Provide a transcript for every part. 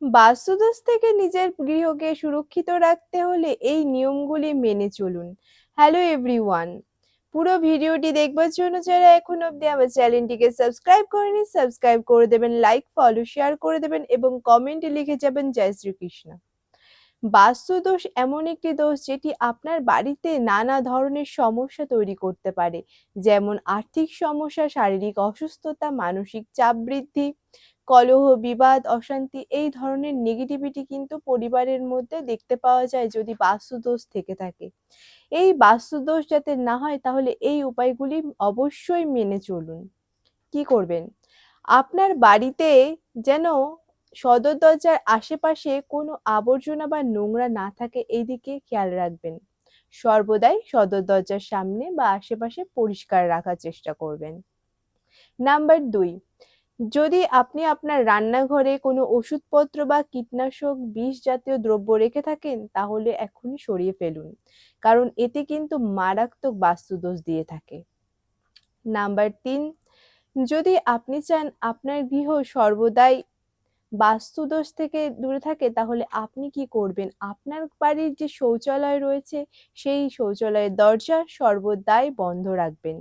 বাস্তুদোষ থেকে নিজের গৃহকে সুরক্ষিত রাখতে হলে এই নিয়মগুলি মেনে চলুন। হ্যালো এভরিওয়ান, পুরো ভিডিওটি দেখবার জন্য যারা এখন অবধি আমার চ্যানেলটিকে সাবস্ক্রাইব করেনি, সাবস্ক্রাইব করে দেবেন, লাইক ফলো শেয়ার করে দেবেন এবং কমেন্টে লিখে যাবেন জয় শ্রীকৃষ্ণ। বাস্তুদোষ এমন একটি দোষ যেটি আপনার বাড়িতে নানা ধরনের সমস্যা তৈরি করতে পারে, যেমন আর্থিক সমস্যা, শারীরিক অসুস্থতা, মানসিক চাপ বৃদ্ধি, কলহ, বিবাদ, অশান্তি। এই ধরনের নেগেটিভিটি কিন্তু পরিবারের মধ্যে দেখতে পাওয়া যায় যদি বাস্তুদোষ থেকে থাকে। এই বাস্তুদোষ যাতে না হয় তাহলে এই উপায়গুলি অবশ্যই মেনে চলুন। কি করবেন? আপনার বাড়িতে যেন সদর দরজার আশেপাশে কোনো আবর্জনা বা নোংরা না থাকে, এই দিকে খেয়াল রাখবেন। সর্বদাই সদর দরজার সামনে বা আশেপাশে পরিষ্কার রাখার চেষ্টা করবেন। নাম্বার 2, যদি আপনি আপনার রান্নাঘরে কোনো ওষুধপত্র বা কীটনাশক, বিষ জাতীয় দ্রব্য রেখে থাকেন তাহলে এখনই সরিয়ে ফেলুন, কারণ এতে কিন্তু মারাত্মক বাস্তুদোষ দিয়ে থাকে। নাম্বার 3, যদি আপনি চান আপনার গৃহ সর্বদাই বাস্তুদোষ থেকে দূরে থাকে তাহলে আপনি কি করবেন? আপনার বাড়ির যে শৌচালয় রয়েছে সেই শৌচালয়ের দরজা সর্বদাই বন্ধ রাখবেন,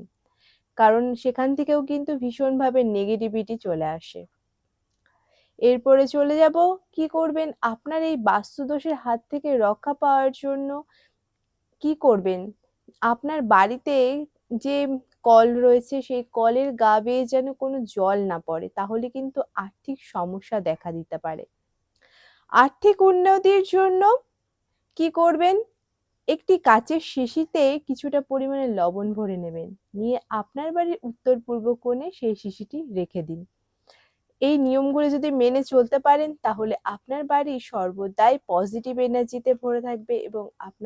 কারণ সেখান থেকেও কিন্তু ভীষণভাবে নেগেটিভিটি চলে আসে। এরপরে চলে যাব, কি করবেন? আপনার এই বাস্তুদোষের হাত থেকে রক্ষা পাওয়ার জন্য কি করবেন? আপনার বাড়িতে যে কল রয়েছে সেই কলের গা বেয়ে যেন কোনো জল না পড়ে, তাহলে কিন্তু আর্থিক সমস্যা দেখা দিতে পারে। আর্থিক উন্নতির জন্য কি করবেন? একটি কাচের শিশিতে কিছুটা পরিমাণে লবণ ভরে নেবেন, নিয়ে আপনার বাড়ির উত্তর পূর্ব কোণে সেই শিশিটি রেখে দিন। এই নিয়মগুলো যদি মেনে চলতে পারেন তাহলে আপনার বাড়ি সর্বদাই পজিটিভ এনার্জিতে ভরে থাকবে এবং আপনার